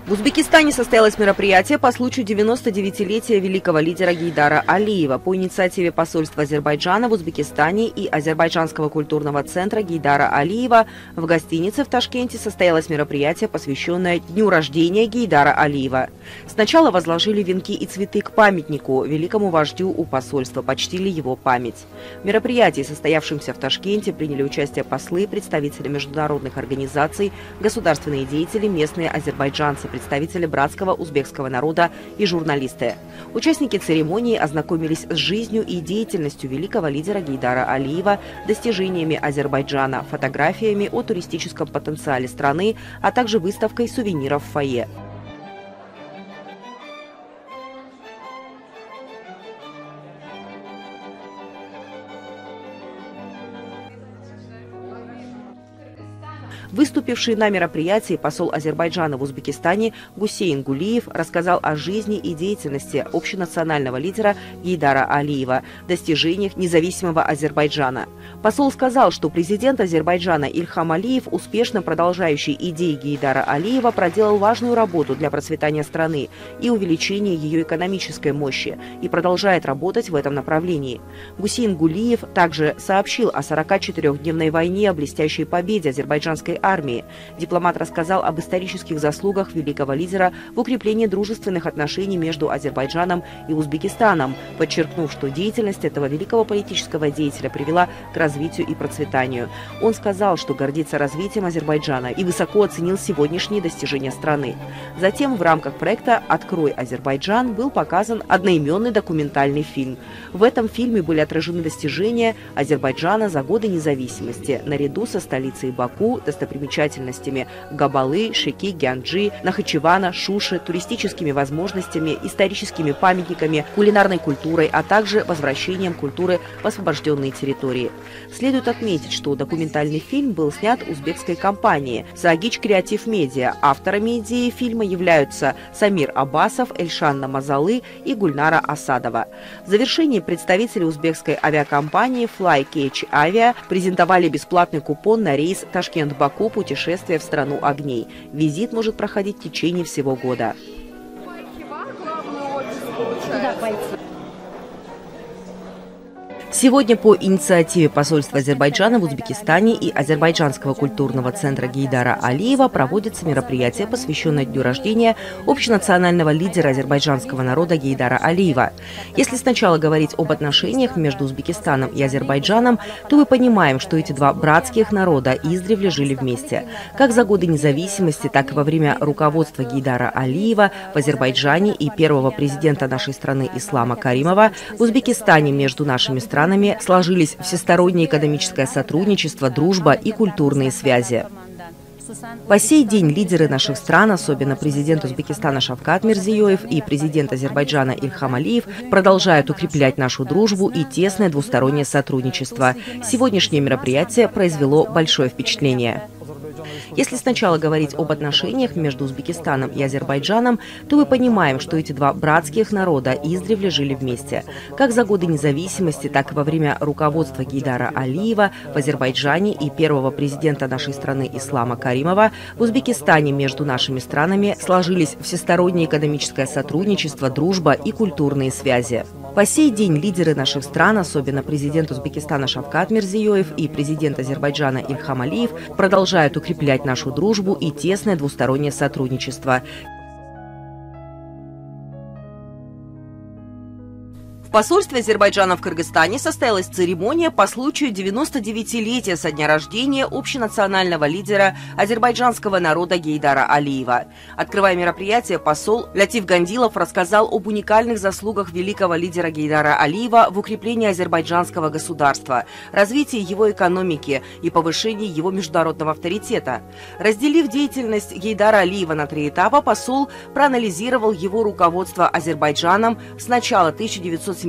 В Узбекистане состоялось мероприятие по случаю 99-летия великого лидера Гейдара Алиева. По инициативе посольства Азербайджана в Узбекистане и Азербайджанского культурного центра Гейдара Алиева в гостинице в Ташкенте состоялось мероприятие, посвященное дню рождения Гейдара Алиева. Сначала возложили венки и цветы к памятнику великому вождю у посольства, почтили его память. В мероприятии, состоявшемся в Ташкенте, приняли участие послы, представители международных организаций, государственные деятели, местные азербайджанцы, представители братского узбекского народа и журналисты. Участники церемонии ознакомились с жизнью и деятельностью великого лидера Гейдара Алиева, достижениями Азербайджана, фотографиями о туристическом потенциале страны, а также выставкой сувениров в фойе. Выступивший на мероприятии посол Азербайджана в Узбекистане Гусейн Гулиев рассказал о жизни и деятельности общенационального лидера Гейдара Алиева, достижениях независимого Азербайджана. Посол сказал, что президент Азербайджана Ильхам Алиев, успешно продолжающий идеи Гейдара Алиева, проделал важную работу для процветания страны и увеличения ее экономической мощи и продолжает работать в этом направлении. Гусейн Гулиев также сообщил о 44-дневной войне, о блестящей победе азербайджанской армии. Дипломат рассказал об исторических заслугах великого лидера в укреплении дружественных отношений между Азербайджаном и Узбекистаном, подчеркнув, что деятельность этого великого политического деятеля привела к развитию и процветанию. Он сказал, что гордится развитием Азербайджана и высоко оценил сегодняшние достижения страны. Затем в рамках проекта «Открой Азербайджан» был показан одноименный документальный фильм. В этом фильме были отражены достижения Азербайджана за годы независимости, наряду со столицей Баку, достопримечательностями Габалы, Шеки, Гянджи, Нахичевана, Шуши, туристическими возможностями, историческими памятниками, кулинарной культурой, а также возвращением культуры в освобожденные территории. Следует отметить, что документальный фильм был снят узбекской компанией Сагич Креатив Медиа. Авторами идеи фильма являются Самир Аббасов, Эльшан Намазалы и Гульнара Асадова. В завершении представители узбекской авиакомпании Fly Catch Avia презентовали бесплатный купон на рейс Ташкент-Баку, путешествие в страну огней. Визит может проходить в течение всего года. Сегодня по инициативе посольства Азербайджана в Узбекистане и Азербайджанского культурного центра Гейдара Алиева проводится мероприятие, посвященное дню рождения общенационального лидера азербайджанского народа Гейдара Алиева. Если сначала говорить об отношениях между Узбекистаном и Азербайджаном, то мы понимаем, что эти два братских народа издревле жили вместе. Как за годы независимости, так и во время руководства Гейдара Алиева в Азербайджане и первого президента нашей страны Ислама Каримова в Узбекистане между нашими странами сложились всестороннее экономическое сотрудничество, дружба и культурные связи. По сей день лидеры наших стран, особенно президент Узбекистана Шавкат Мирзиёев и президент Азербайджана Ильхам Алиев, продолжают укреплять нашу дружбу и тесное двустороннее сотрудничество. Сегодняшнее мероприятие произвело большое впечатление. Если сначала говорить об отношениях между Узбекистаном и Азербайджаном, то мы понимаем, что эти два братских народа издревле жили вместе. Как за годы независимости, так и во время руководства Гейдара Алиева в Азербайджане и первого президента нашей страны Ислама Каримова в Узбекистане между нашими странами сложились всестороннее экономическое сотрудничество, дружба и культурные связи. По сей день лидеры наших стран, особенно президент Узбекистана Шавкат Мирзиёев и президент Азербайджана Ильхам Алиев, продолжают укреплять нашу дружбу и тесное двустороннее сотрудничество. В посольстве Азербайджана в Кыргызстане состоялась церемония по случаю 99-летия со дня рождения общенационального лидера азербайджанского народа Гейдара Алиева. Открывая мероприятие, посол Лятиф Гандилов рассказал об уникальных заслугах великого лидера Гейдара Алиева в укреплении азербайджанского государства, развитии его экономики и повышении его международного авторитета. Разделив деятельность Гейдара Алиева на 3 этапа, посол проанализировал его руководство Азербайджаном с начала 1970-х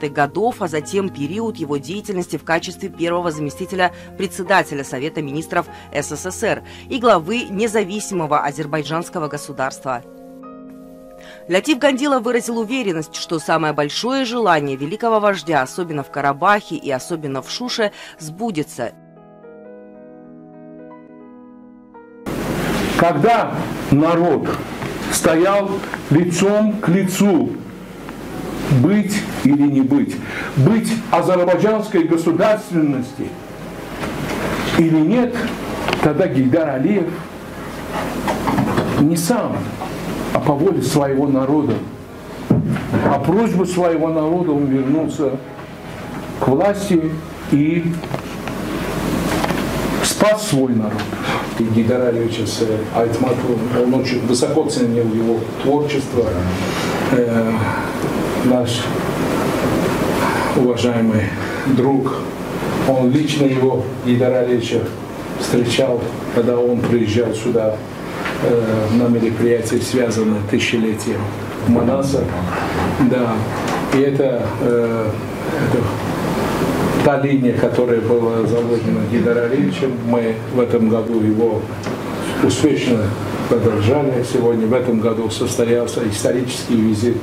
годов, а затем период его деятельности в качестве первого заместителя председателя Совета министров СССР и главы независимого азербайджанского государства. Лятиф Гандилов выразил уверенность, что самое большое желание великого вождя, особенно в Карабахе и особенно в Шуше, сбудется. Когда народ стоял лицом к лицу. Быть или не быть. Быть азербайджанской государственности или нет, тогда Гейдар Алиев не сам, а по воле своего народа. А просьбу своего народа он вернулся к власти и спас свой народ. И Гейдар Алиевич Айтматов, он очень высоко ценил его творчество. Наш уважаемый друг, он лично его, Гейдара Алиевича, встречал, когда он приезжал сюда на мероприятие, связанное тысячелетием Манаса. Да. И это та линия, которая была заложена Гейдаром Алиевичем. Мы в этом году его успешно продолжали. Сегодня в этом году состоялся исторический визит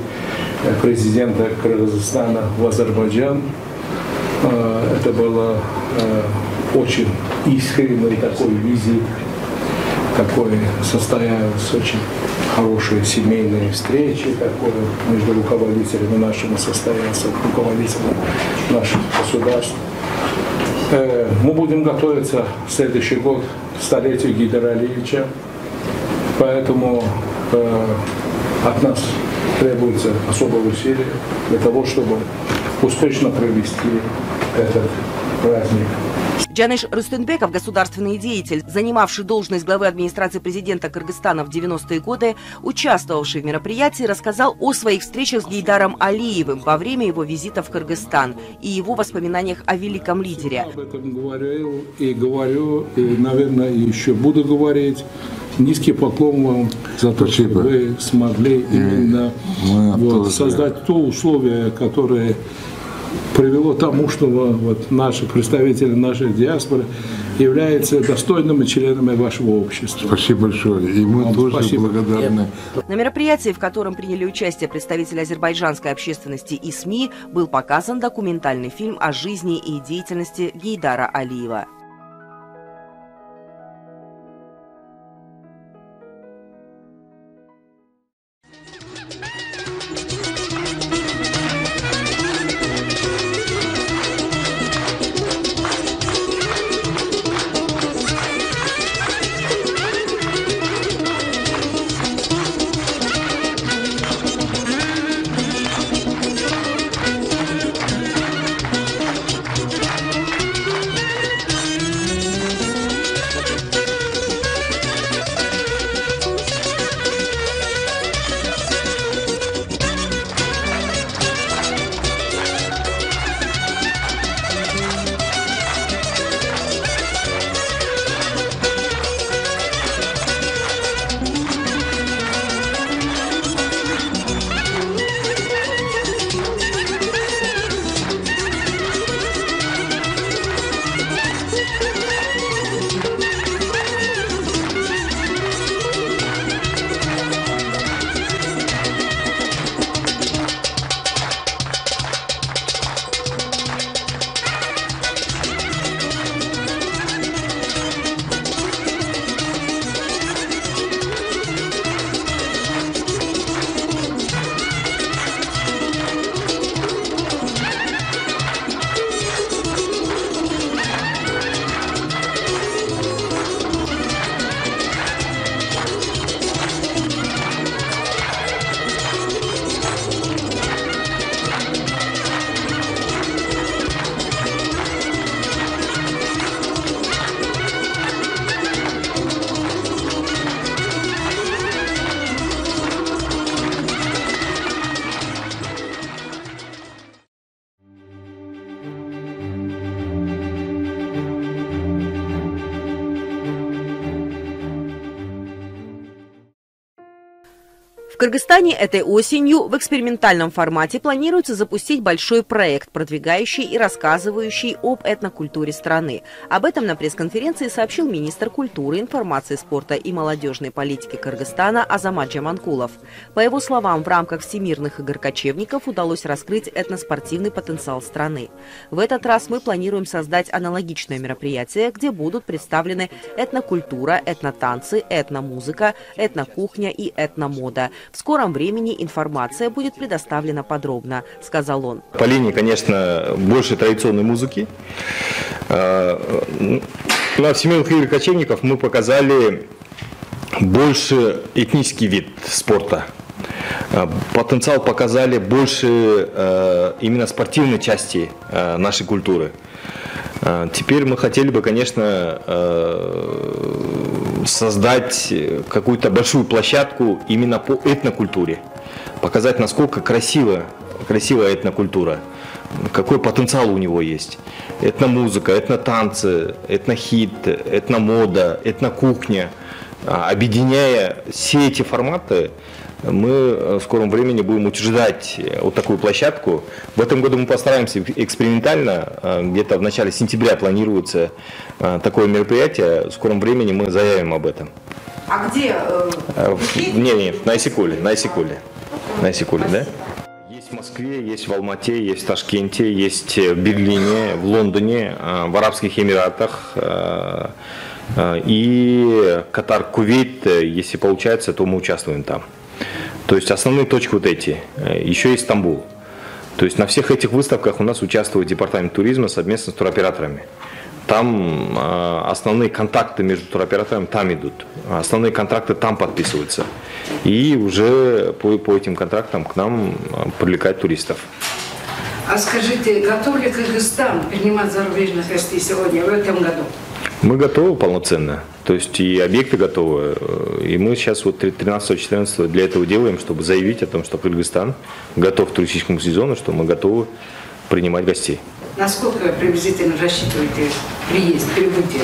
президента Кыргызстана в Азербайджан. Это было очень искренний такой визит, такой состоялась очень хорошие семейные встречи, такое между руководителями нашими состоялся, руководителями наших государств. Мы будем готовиться в следующий год к столетию Гейдара Алиевича, поэтому от нас требуется особое усилие для того, чтобы успешно провести этот праздник. Джаныш Рустембеков, государственный деятель, занимавший должность главы администрации президента Кыргызстана в 90-е годы, участвовавший в мероприятии, рассказал о своих встречах с Гейдаром Алиевым во время его визита в Кыргызстан и его воспоминаниях о великом лидере. Об этом говорил и говорю, и, наверное, еще буду говорить. Низкий поклон вам за то, что вы смогли именно создать то условие, которое привело к тому, что наши представители нашей диаспоры являются достойными членами вашего общества. Спасибо большое. И мы тоже благодарны. На мероприятии, в котором приняли участие представители азербайджанской общественности и СМИ, был показан документальный фильм о жизни и деятельности Гейдара Алиева. Кыргызстане этой осенью в экспериментальном формате планируется запустить большой проект, продвигающий и рассказывающий об этнокультуре страны. Об этом на пресс-конференции сообщил министр культуры, информации, спорта и молодежной политики Кыргызстана Азамат Джаманкулов. По его словам, в рамках Всемирных игр кочевников удалось раскрыть этноспортивный потенциал страны. В этот раз мы планируем создать аналогичное мероприятие, где будут представлены этнокультура, этнотанцы, этномузыка, этнокухня и этномода. В скором времени информация будет предоставлена подробно, сказал он. По линии, конечно, больше традиционной музыки. На Всемирных играх кочевников мы показали больше этнический вид спорта. Потенциал показали больше именно спортивной части нашей культуры. Теперь мы хотели бы, конечно, создать какую-то большую площадку именно по этнокультуре. Показать, насколько красивая этнокультура, какой потенциал у него есть. Этномузыка, этнотанцы, этнохит, этномода, этнокухня. Объединяя все эти форматы, мы в скором времени будем учреждать вот такую площадку. В этом году мы постараемся экспериментально, где-то в начале сентября планируется такое мероприятие. В скором времени мы заявим об этом. А где? Нет, на Иссык-Куле, да? Есть в Москве, есть в Алмате, есть в Ташкенте, есть в Берлине, в Лондоне, в Арабских Эмиратах. И Катар, Кувейт, если получается, то мы участвуем там. То есть основные точки вот эти. Еще есть Стамбул. То есть на всех этих выставках у нас участвует департамент туризма совместно с туроператорами. Там основные контакты между туроператорами там идут. Основные контракты там подписываются. И уже по этим контрактам к нам привлекают туристов. А скажите, готов ли Кыргызстан принимать зарубежных гостей сегодня, в этом году? Мы готовы полноценно, то есть и объекты готовы, и мы сейчас вот 13-14 для этого делаем, чтобы заявить о том, что Кыргызстан готов к туристическому сезону, что мы готовы принимать гостей. Насколько приблизительно рассчитываете приезд, прибытие?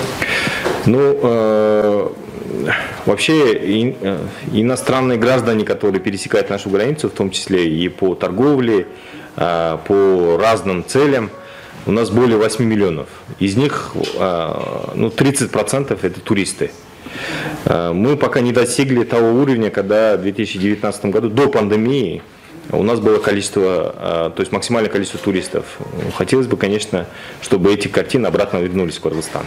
Вообще иностранные граждане, которые пересекают нашу границу, в том числе и по торговле, по разным целям, у нас более 8 миллионов. Из них 30% это туристы. Мы пока не достигли того уровня, когда в 2019 году, до пандемии, у нас было количество, то есть максимальное количество туристов. Хотелось бы, конечно, чтобы эти картины обратно вернулись в Кыргызстан.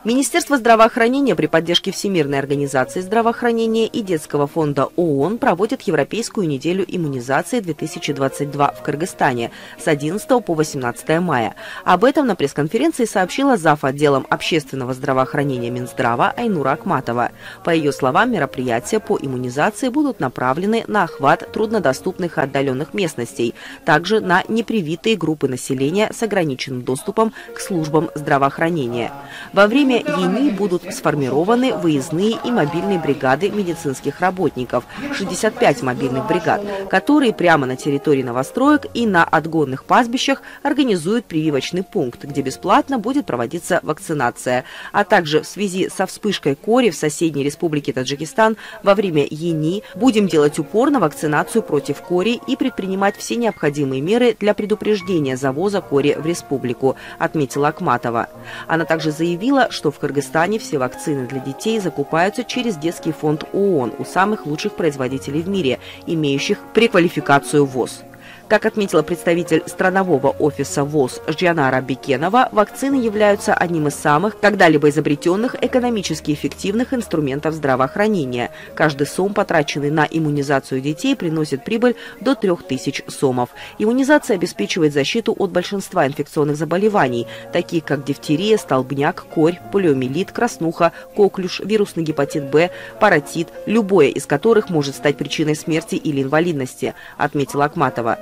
Министерство здравоохранения при поддержке Всемирной организации здравоохранения и Детского фонда ООН проводит Европейскую неделю иммунизации 2022 в Кыргызстане с 11 по 18 мая. Об этом на пресс-конференции сообщила зав. Отделом общественного здравоохранения Минздрава Айнура Акматова. По ее словам, мероприятия по иммунизации будут направлены на охват труднодоступных и отдаленных местностей, также на непривитые группы населения с ограниченным доступом к службам здравоохранения. Во время ЕНИ будут сформированы выездные и мобильные бригады медицинских работников, 65 мобильных бригад, которые прямо на территории новостроек и на отгонных пастбищах организуют прививочный пункт, где бесплатно будет проводиться вакцинация. А также в связи со вспышкой кори в соседней республике Таджикистан во время ЕНИ будем делать упор на вакцинацию против кори и предпринимать все необходимые меры для предупреждения завоза кори в республику, отметила Акматова. Она также заявила, что в Кыргызстане все вакцины для детей закупаются через Детский фонд ООН у самых лучших производителей в мире, имеющих преквалификацию ВОЗ. Как отметила представитель странового офиса ВОЗ Ждианара Бекенова, вакцины являются одним из самых когда-либо изобретенных экономически эффективных инструментов здравоохранения. Каждый сом, потраченный на иммунизацию детей, приносит прибыль до 3000 сомов. Иммунизация обеспечивает защиту от большинства инфекционных заболеваний, таких как дифтерия, столбняк, корь, полиомиелит, краснуха, коклюш, вирусный гепатит Б, паротит, любое из которых может стать причиной смерти или инвалидности, отметила Акматова.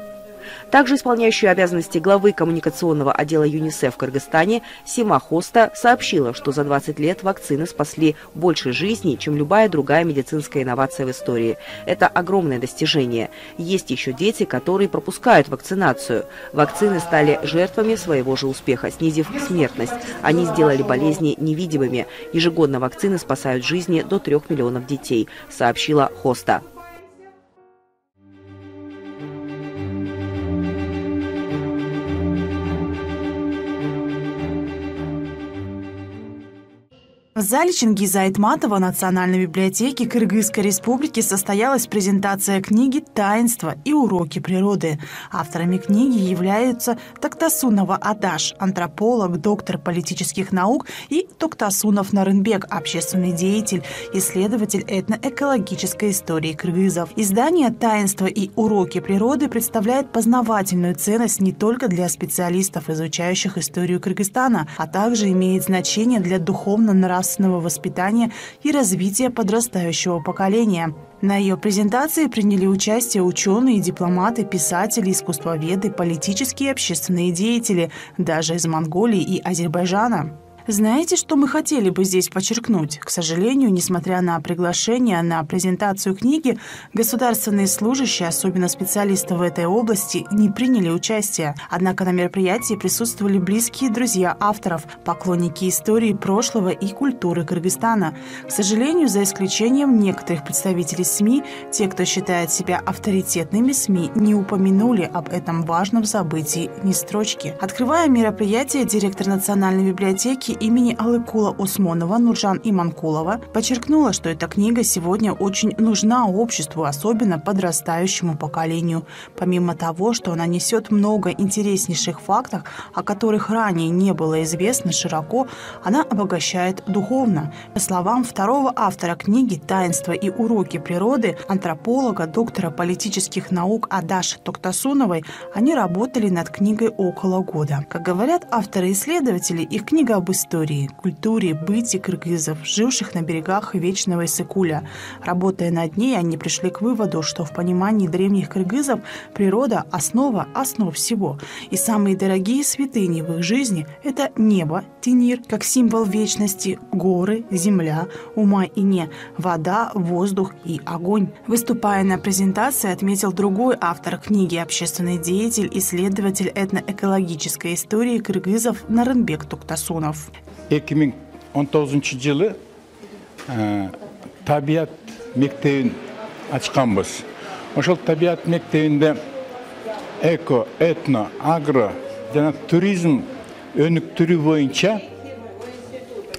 Также исполняющая обязанности главы коммуникационного отдела ЮНИСЕФ в Кыргызстане Сима Хоста сообщила, что за 20 лет вакцины спасли больше жизней, чем любая другая медицинская инновация в истории. Это огромное достижение. Есть еще дети, которые пропускают вакцинацию. Вакцины стали жертвами своего же успеха, снизив смертность. Они сделали болезни невидимыми. Ежегодно вакцины спасают жизни до 3 миллионов детей, сообщила Хоста. В зале Чингиза Айтматова Национальной библиотеки Кыргызской Республики состоялась презентация книги «Таинство и уроки природы». Авторами книги являются Токтасунова Адаш, антрополог, доктор политических наук, и Токтасунов Нарынбек, общественный деятель, исследователь этноэкологической истории кыргызов. Издание «Таинство и уроки природы» представляет познавательную ценность не только для специалистов, изучающих историю Кыргызстана, а также имеет значение для духовно-нравственного воспитания и развития подрастающего поколения. На ее презентации приняли участие ученые, дипломаты, писатели, искусствоведы, политические и общественные деятели, даже из Монголии и Азербайджана. Знаете, что мы хотели бы здесь подчеркнуть? К сожалению, несмотря на приглашение на презентацию книги, государственные служащие, особенно специалисты в этой области, не приняли участие. Однако на мероприятии присутствовали близкие друзья авторов, поклонники истории прошлого и культуры Кыргызстана. К сожалению, за исключением некоторых представителей СМИ, те, кто считает себя авторитетными СМИ, не упомянули об этом важном событии ни строчки. Открывая мероприятие, директор Национальной библиотеки имени Алыкула Осмонова Нуржан Иманкулова подчеркнула, что эта книга сегодня очень нужна обществу, особенно подрастающему поколению. Помимо того, что она несет много интереснейших фактов, о которых ранее не было известно широко, она обогащает духовно. По словам второго автора книги «Таинство и уроки природы», антрополога, доктора политических наук Адаши Токтасуновой, они работали над книгой около года. Как говорят авторы-исследователи, их книга об истории, культуре, быте кыргызов, живших на берегах Вечного Иссыкуля. Работая над ней, они пришли к выводу, что в понимании древних кыргызов природа – основа основ всего. И самые дорогие святыни в их жизни – это небо, Тенир, как символ вечности, горы, земля, ума и не, вода, воздух и огонь. Выступая на презентации, отметил другой автор книги, общественный деятель, исследователь этноэкологической истории кыргызов Нарынбек Токтасунов. 2019 жылы табиат мектебин ачканбыз. Ошол табиат мектебинде эко, этно, агро жана туризм өнүктүрүү боюнча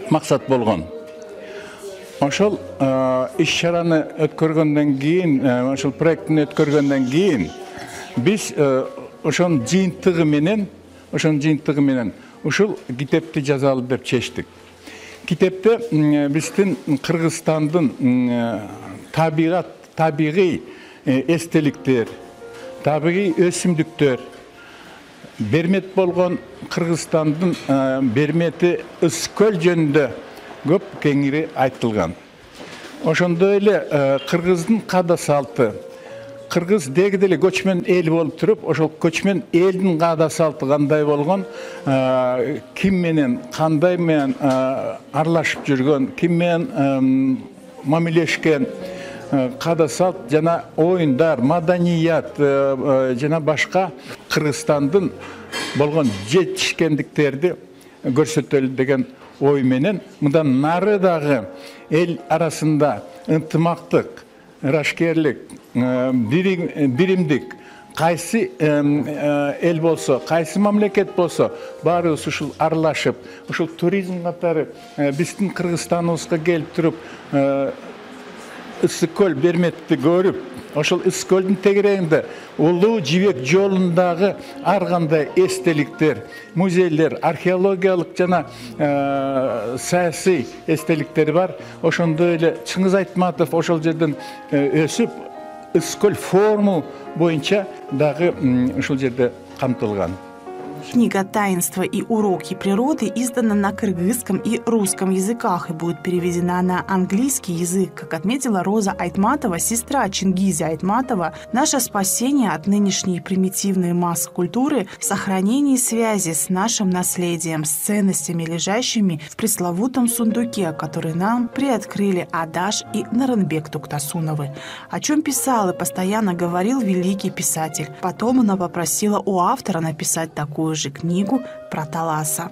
максат болгон. Ошол иш-чараны өткөргөндөн кийин, ошол проекттин өткөргөндөн кийин биз ошонун жыйынтыгы менен ушул китепти жазалы деп чечтик. Китепте биздин Кыргызстандын табигый эстеликтер, табигый өсүмдүктөр, бермет болгон Кыргызстандын бермети Ысык-көл жөнүндө көп кеңири айтылган. Ошондой эле кыргыздын каада салты, кыргыз деги деле көчмөн эл болуп туруп, ошол көчмөн элдин каада салты кандай болгон, ким менен, кандай менен аралашып жүргөн, ким менен мамилешкен, каада салт жана оюндар, маданият жана башка Кыргызстандын болгон жетишкендиктерди көрсөтөлү деген ой менен мындан нары дагы эл арасында ынтымактык, ырашкерлик, биримдик, кайсы эл болсо, кайсы мамлекет болсо, баарыбыз ушул аралашып, ушул туризм катары биздин Кыргызстаныбызга келип туруп, Ысык-көл берметти көрүп, ошол Ысык-көлдүн тегерегинде улуу жибек жолундагы ар кандай эстеликтер, музейлер, археологиялык жана саясий эстеликтер бар. Ошондой эле Чыңгыз Айтматов ошол жерден өсүп, Ысык-көл форуму боюнча дагы ушул жерде камтылган. Книга «Таинство и уроки природы» издана на кыргызском и русском языках и будет переведена на английский язык. Как отметила Роза Айтматова, сестра Чингиза Айтматова, наше спасение от нынешней примитивной масс-культуры в сохранении связи с нашим наследием, с ценностями, лежащими в пресловутом сундуке, который нам приоткрыли Адаш и Нарынбек Туктасуновы. О чем писал и постоянно говорил великий писатель. Потом она попросила у автора написать такую же книгу про Таласа.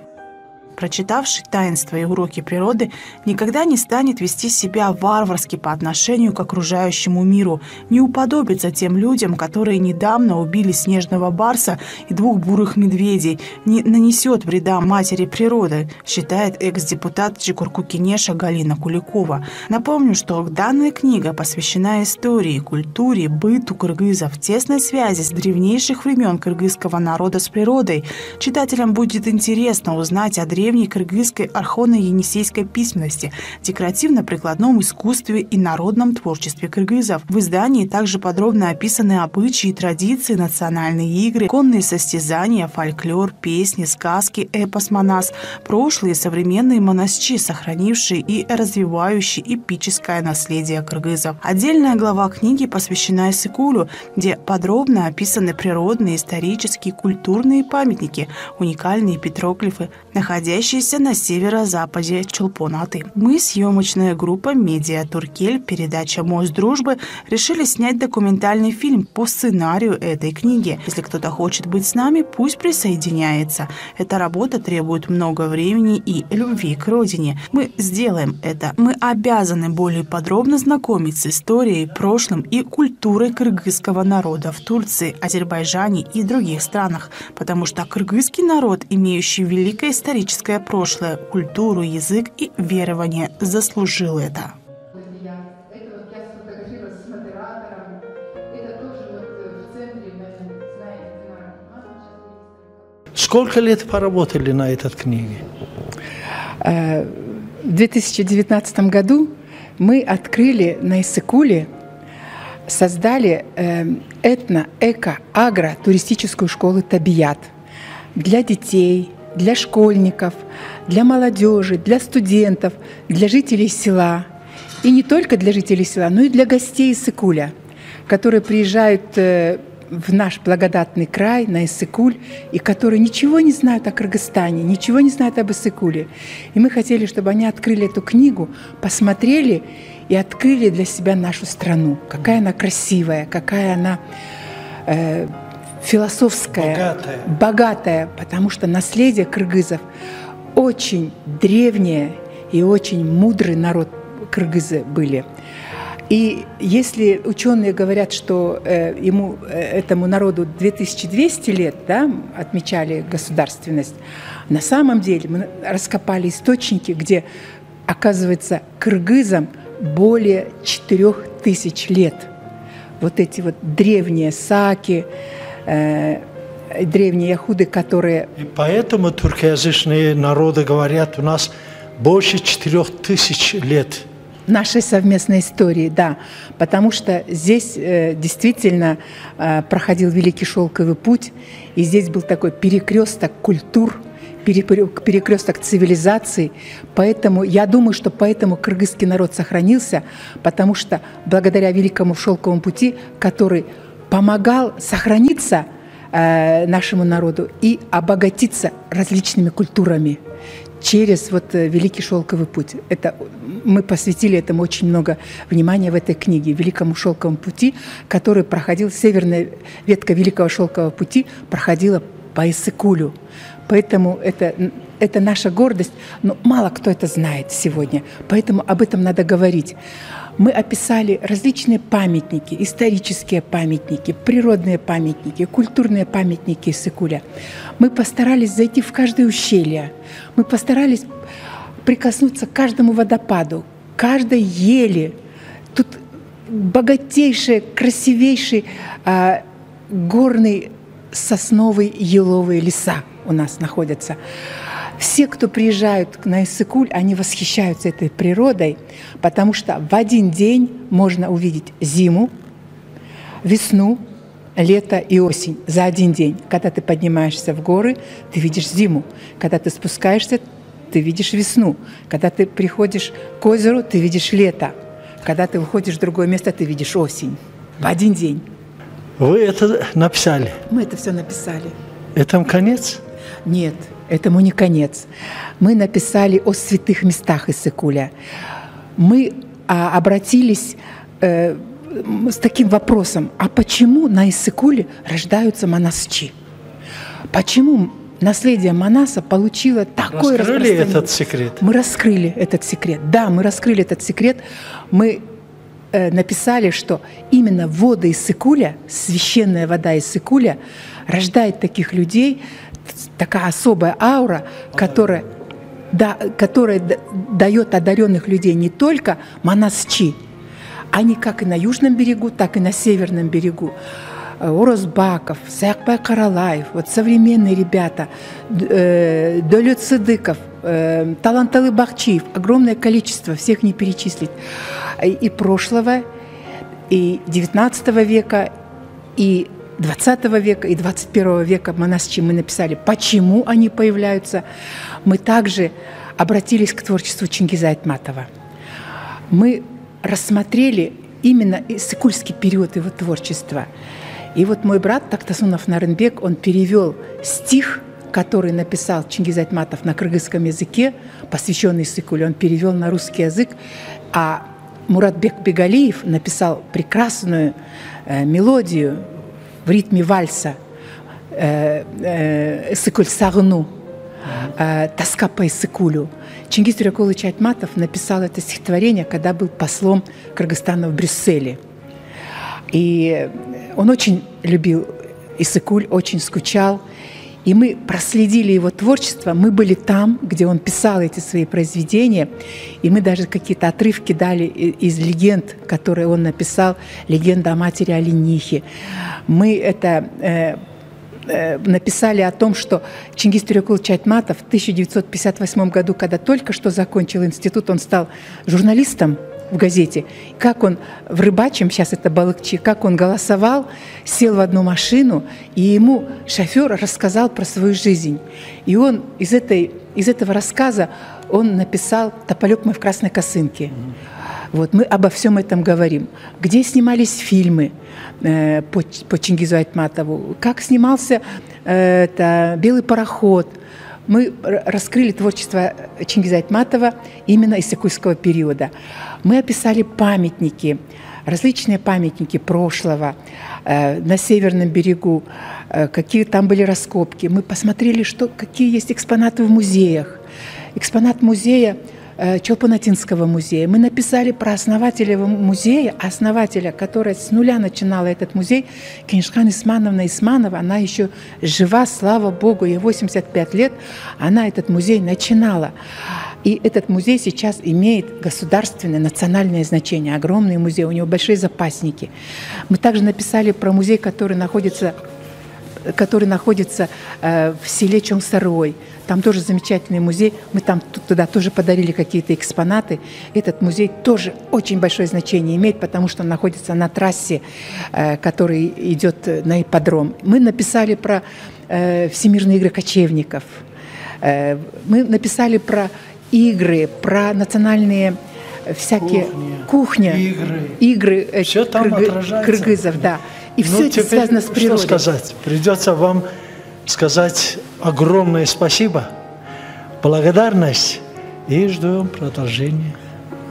Прочитавший «Таинство и уроки природы» никогда не станет вести себя варварски по отношению к окружающему миру, не уподобится тем людям, которые недавно убили снежного барса и 2 бурых медведей, не нанесет вреда матери природы, считает экс-депутат Чукурку-Кенеша Галина Куликова. Напомню, что данная книга посвящена истории, культуре, быту кыргызов, тесной связи с древнейших времен кыргызского народа с природой. Читателям будет интересно узнать о древней кыргызской архоно-енисейской письменности, декоративно-прикладном искусстве и народном творчестве кыргызов. В издании также подробно описаны обычаи, традиции, национальные игры, конные состязания, фольклор, песни, сказки, эпос-манас, прошлые и современные монасчи, сохранившие и развивающие эпическое наследие кыргызов. Отдельная глава книги посвящена Иссыкулю, где подробно описаны природные, исторические, культурные памятники, уникальные петроглифы, находящиеся на северо-западе Чулпон-Аты. Мы, съемочная группа «Медиа Туркель», передача «Мост дружбы», решили снять документальный фильм по сценарию этой книги. Если кто-то хочет быть с нами, пусть присоединяется. Эта работа требует много времени и любви к родине. Мы сделаем это. Мы обязаны более подробно знакомить с историей, прошлым и культурой кыргызского народа в Турции, Азербайджане и других странах, потому что кыргызский народ, имеющий великое историческое прошлое, культуру, язык и верование, заслужил это. Сколько лет поработали на этой книге? В 2019 году мы открыли на Иссыкуле, создали этно-эко-агро-туристическую школу «Табият» для детей, для школьников, для молодежи, для студентов, для жителей села. И не только для жителей села, но и для гостей Иссыкуля, которые приезжают в наш благодатный край, на Иссыкуль, и которые ничего не знают о Кыргызстане, ничего не знают об Иссыкуле. И мы хотели, чтобы они открыли эту книгу, посмотрели и открыли для себя нашу страну. Какая она красивая, какая она философская, богатая, потому что наследие кыргызов очень древнее и очень мудрый народ кыргызы были. И если ученые говорят, что этому народу 2200 лет, да, отмечали государственность, на самом деле мы раскопали источники, где, оказывается, кыргызам более 4000 лет. Вот эти вот древние саки, древние яхуды, которые... И поэтому туркоязычные народы говорят, у нас больше 4000 лет. Нашей совместной истории, да. Потому что здесь действительно проходил Великий Шелковый путь, и здесь был такой перекресток культур, перекресток цивилизаций. Поэтому я думаю, что поэтому кыргызский народ сохранился, потому что благодаря Великому Шелковому пути, который помогал сохраниться нашему народу и обогатиться различными культурами через вот Великий Шелковый путь. Это, мы посвятили этому очень много внимания в этой книге, Великому Шелковому пути, который проходил, северная ветка Великого Шелкового пути проходила по Иссыкулю. Поэтому это наша гордость, но мало кто это знает сегодня, поэтому об этом надо говорить. Мы описали различные памятники, исторические памятники, природные памятники, культурные памятники Иссыкуля. Мы постарались зайти в каждое ущелье, мы постарались прикоснуться к каждому водопаду, каждой ели. Тут богатейший, красивейший горный сосновый еловые леса у нас находятся. Все, кто приезжают на Иссыкуль, они восхищаются этой природой, потому что в один день можно увидеть зиму, весну, лето и осень за один день. Когда ты поднимаешься в горы, ты видишь зиму. Когда ты спускаешься, ты видишь весну. Когда ты приходишь к озеру, ты видишь лето. Когда ты уходишь в другое место, ты видишь осень. В один день. Вы это написали? Мы это все написали. Этому конец? Нет, этому не конец. Мы написали о святых местах Иссык-Куля. Мы обратились с таким вопросом: а почему на Иссык-Куле рождаются монасчи? Почему наследие Манаса получило такое распространение? Раскрыли этот секрет? Мы раскрыли этот секрет. Да, мы раскрыли этот секрет. Мы написали, что именно воды Иссык-Куля, священная вода Иссык-Куля, рождает таких людей, такая особая аура, которая дает одаренных людей не только монасчи, они как и на южном берегу, так и на северном берегу. Орозбаков, Саякбай Каралаев, вот современные ребята, Долет Сыдыков, Таланталы Бахчиев, огромное количество, всех не перечислить, и прошлого, и 19 века, и 20 века, и 21 века монасчи мы написали, почему они появляются. Мы также обратились к творчеству Чингиза Айтматова. Мы рассмотрели именно иссык-кульский период его творчества. И вот мой брат Тактасунов Нарынбек, он перевел стих, который написал Чингиз Айтматов на кыргызском языке, посвященный Иссык-Кулю, он перевел на русский язык, а Муратбек Бегалиев написал прекрасную мелодию в ритме вальса «Иссык-Куль сагыну», «Тоска по Иссык-Кулю». Чингиз Тюрякулович Айтматов написал это стихотворение, когда был послом Кыргызстана в Брюсселе. И он очень любил Иссык-Куль, очень скучал. И мы проследили его творчество. Мы были там, где он писал эти свои произведения. И мы даже какие-то отрывки дали из легенд, которые он написал. Легенда о матери Оленихе. Мы это написали о том, что Чингиз Тюрякулович Айтматов в 1958 году, когда только что закончил институт, он стал журналистом в газете. Как он в Рыбачьем, сейчас это Балыкчи, как он голосовал, сел в одну машину, и ему шофер рассказал про свою жизнь. И он из этого рассказа он написал «Тополек мой в красной косынке». Вот мы обо всем этом говорим. Где снимались фильмы по Чингизу Айтматову, как снимался «Белый пароход». Мы раскрыли творчество Чингиза Айтматова именно иссык-кульского периода. Мы описали памятники, различные памятники прошлого на Северном берегу, какие там были раскопки. Мы посмотрели, какие есть экспонаты в музеях. Экспонат музея Чолпанатинского музея. Мы написали про основателя музея, основателя, которая с нуля начинала этот музей, Кенишхан Исмановна Исманова. Она еще жива, слава Богу, ей 85 лет. Она этот музей начинала. И этот музей сейчас имеет государственное, национальное значение. Огромный музей, у него большие запасники. Мы также написали про музей, который находится в селе Чонгсарой. Там тоже замечательный музей. Мы туда тоже подарили какие-то экспонаты. Этот музей тоже очень большое значение имеет, потому что он находится на трассе, который идет на ипподром. Мы написали про всемирные игры кочевников. Мы написали про игры, про национальные всякие кухня, игры все там отражается. Кыргызов, да. И все это связано с природой. Что сказать? Придется вам сказать огромное спасибо, благодарность и ждем продолжения.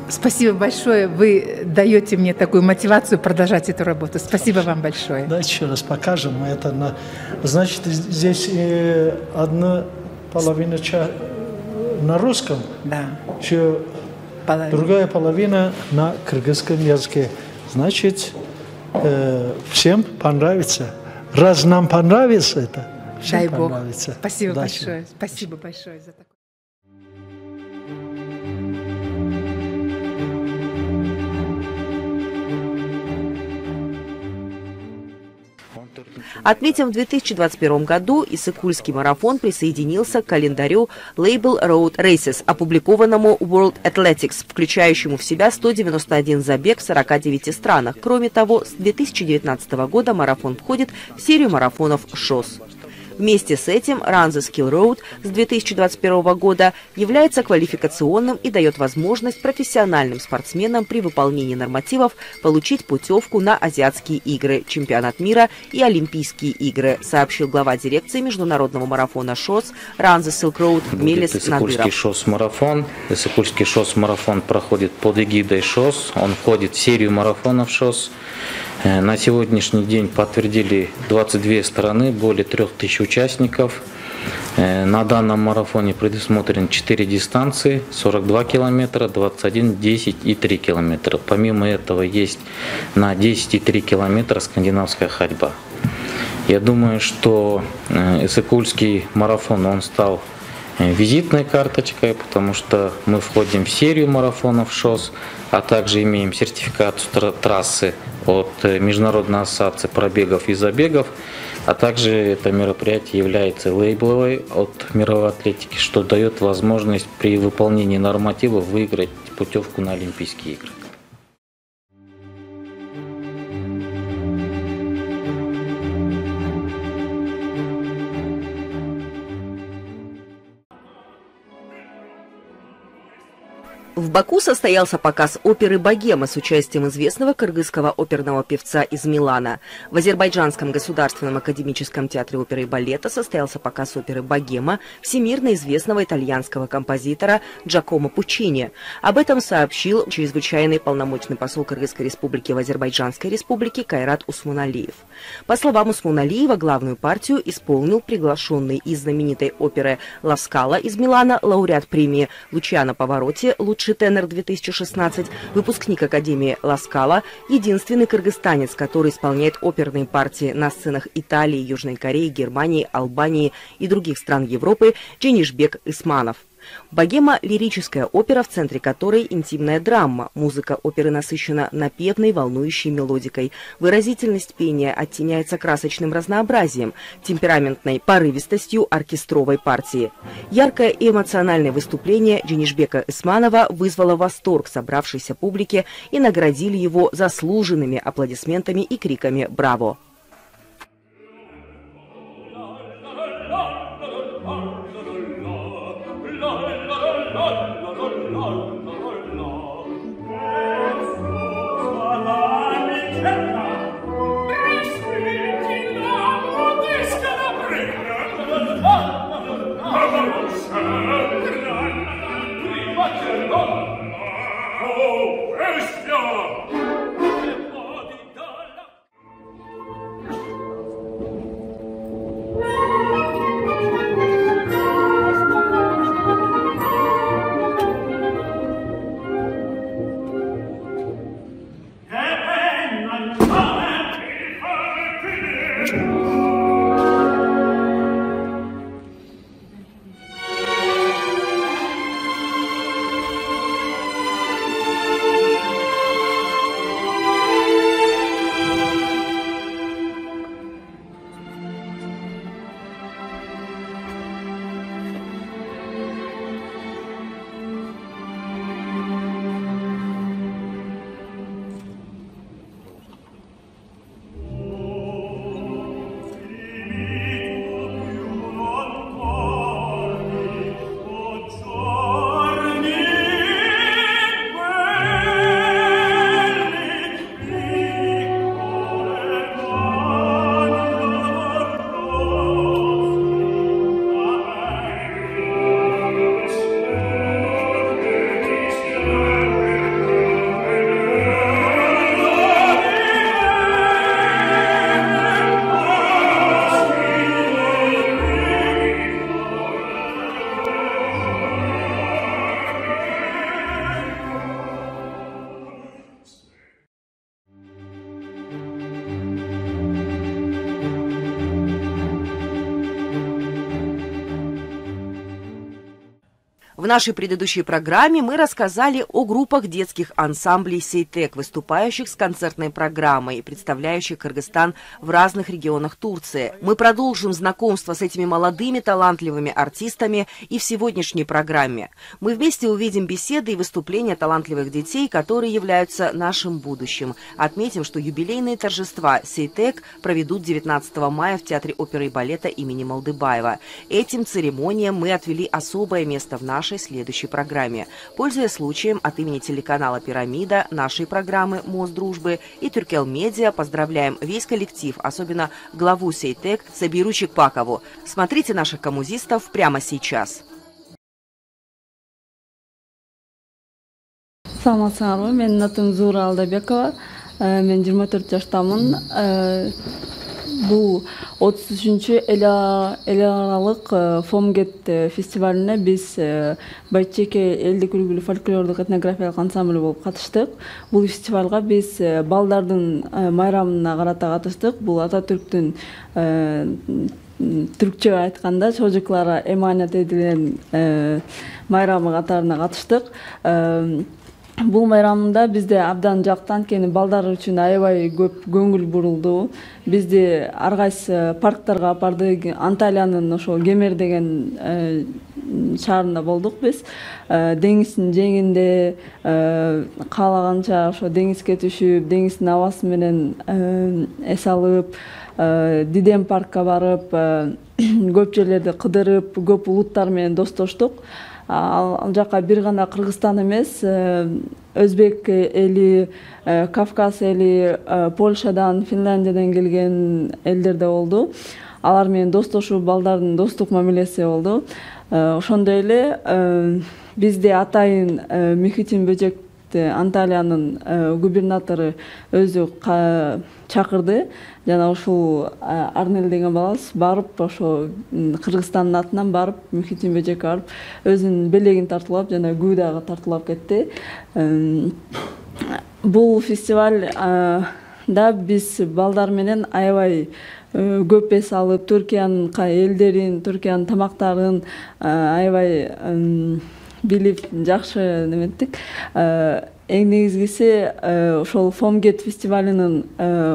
Спасибо большое. Вы даете мне такую мотивацию продолжать эту работу. Спасибо вам большое. Давайте еще раз покажем. Это значит, здесь одна половина на русском, да. Еще другая половина на кыргызском языке. Значит, всем понравится. Раз нам понравится это, всем дай Бог. Понравится. Спасибо Удачи. большое. Спасибо большое за такое. Отметим, в 2021 году Иссык-Кульский марафон присоединился к календарю Label Road Races, опубликованному World Athletics, включающему в себя 191 забег в 49 странах. Кроме того, с 2019 года марафон входит в серию марафонов ШОС. Вместе с этим Run the Skill Road с 2021 года является квалификационным и дает возможность профессиональным спортсменам при выполнении нормативов получить путевку на Азиатские игры, Чемпионат мира и Олимпийские игры, сообщил глава дирекции международного марафона ШОС Run the Silk Road Мелис Надыров. Иссык-Кульский ШОС-марафон проходит под эгидой ШОС, он входит в серию марафонов ШОС. На сегодняшний день подтвердили 22 страны, более 3000 участников. На данном марафоне предусмотрены 4 дистанции, 42 километра, 21, 10 и 3 километра. Помимо этого есть на 10 и 3 километра скандинавская ходьба. Я думаю, что Иссык-Кульский марафон он стал визитной карточкой, потому что мы входим в серию марафонов ШОС, а также имеем сертификацию трассы от Международной ассоциации пробегов и забегов, а также это мероприятие является лейбловой от мировой атлетики, что дает возможность при выполнении нормативов выиграть путевку на Олимпийские игры. В Баку состоялся показ оперы «Богема» с участием известного кыргызского оперного певца из Милана. В Азербайджанском государственном академическом театре оперы и балета состоялся показ оперы «Богема» всемирно известного итальянского композитора Джакомо Пуччини. Об этом сообщил чрезвычайный полномочный посол Кыргызской республики в Азербайджанской республике Кайрат Усмуналиев. По словам Усмуналиева, главную партию исполнил приглашенный из знаменитой оперы «Ла Скала» из Милана лауреат премии Лучиано Паваротти «Лучший тенор 2016», выпускник Академии Ла Скала, единственный кыргызстанец, который исполняет оперные партии на сценах Италии, Южной Кореи, Германии, Албании и других стран Европы, Дженишбек Исманов. «Богема» – лирическая опера, в центре которой интимная драма. Музыка оперы насыщена напевной, волнующей мелодикой. Выразительность пения оттеняется красочным разнообразием, темпераментной порывистостью оркестровой партии. Яркое и эмоциональное выступление Дженишбека Исманова вызвало восторг собравшейся публики и наградили его заслуженными аплодисментами и криками «Браво!». нашей предыдущей программе мы рассказали о группах детских ансамблей «Сейтек», выступающих с концертной программой и представляющих Кыргызстан в разных регионах Турции. Мы продолжим знакомство с этими молодыми талантливыми артистами и в сегодняшней программе. Мы вместе увидим беседы и выступления талантливых детей, которые являются нашим будущим. Отметим, что юбилейные торжества «Сейтек» проведут 19 мая в Театре оперы и балета имени Малдыбаева. Этим церемониям мы отвели особое место в нашей следующей программе. Пользуясь случаем, от имени телеканала «Пирамида», нашей программы «Мост дружбы» и Тюркел Медиа поздравляем весь коллектив, особенно главу «Сейтек» Сабиру Чекпакову. Смотрите наших коммузистов прямо сейчас. Саламатсыңарбы, менин атым Зура Алдабекова, мен 24 жаштамын. Бул 33-чү эл аралык Фомгет фестивалине биз Байчеке элдик үлгүлүү фольклордук этнографиялык ансамбль болуп катыштык. Бул фестивалга биз балдардын майрамына карата катыштык. Бул Ататүрктүн түркчө айтканда чожукларга эманет этилген майрамы катарына катыштык. Бул майрамында бизде абдан жакты, анткени балдар үчүн аябай көп көңүл бурулду. Бизди ар кайсы парктарга апардык. Анталиянын ошол Кемер деген шаарында болдук биз. Деңиздин жээгинде каалаганча ошо деңизге түшүп, деңиздин абасы менен эс алып, Дидем паркка барып, көп жерлерди кыдырып, көп улуттар менен достоштук. Ал жака бир гана Кыргызстан эмес, Өзбек эли, Кавказ эли, Польшадан, Финляндиядан келген элдер да болду. Алар менен достошуп, балдардын достук мамилеси болду. Ошондой эле бизде атайын Мехитин Бөжөк Анталиянын губернатору өзү чакырды. Жана ушул Арнел деген балабыз барып, ошо Кыргызстандын атынан барып, Мехитин Бөжөккө барып, өзүнүн белегин тартуулап, жана гүү дагы тартуулап кетти. Бул фестивалда биз балдар менен аябай көп эс алып, Түркиянын элдерин, Түркиянын тамактарын аябай билип, жакшы неметтик. Эң негизгиси ошол Фомгет фестивалынын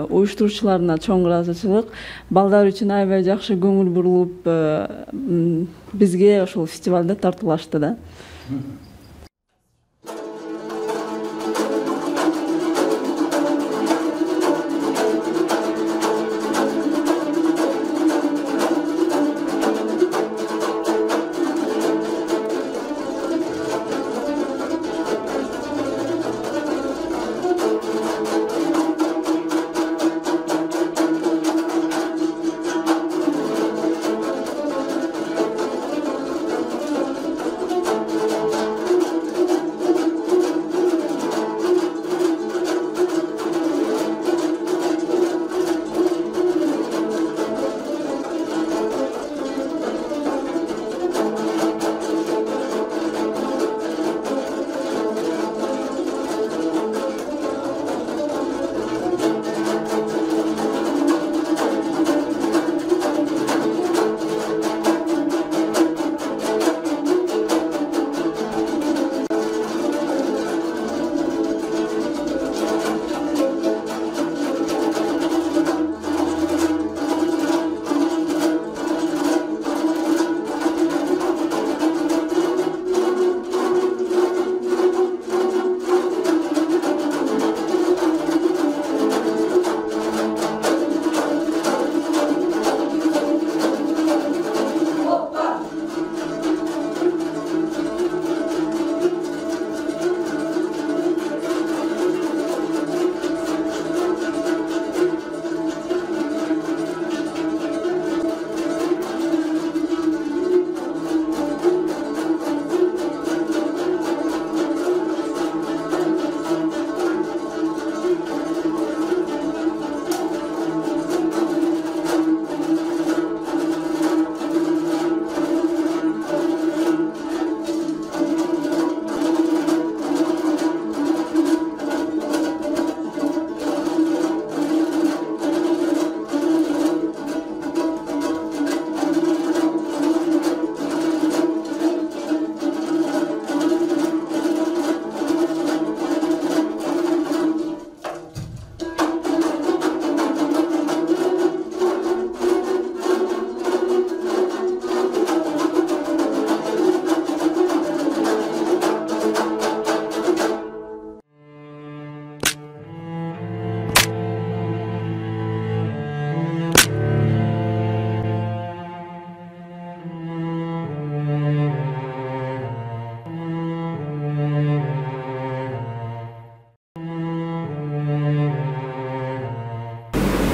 уюштуруучуларына чоң ыраазычылык. Балдар үчүн аябай жакшы көңүл бурулуп, бизге ошол фестивалда тартуулашты да.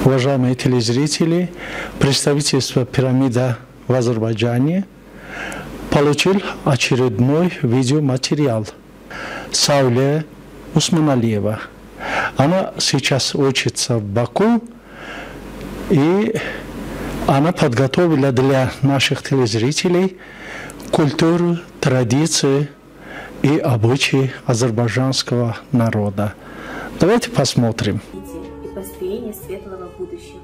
уважаемые телезрители, представительство «Пирамида» в Азербайджане получил очередной видеоматериал Сауле Усманалиева. Она сейчас учится в Баку, и она подготовила для наших телезрителей культуру, традиции и обычаи азербайджанского народа. Давайте посмотрим. И построение светлого будущего.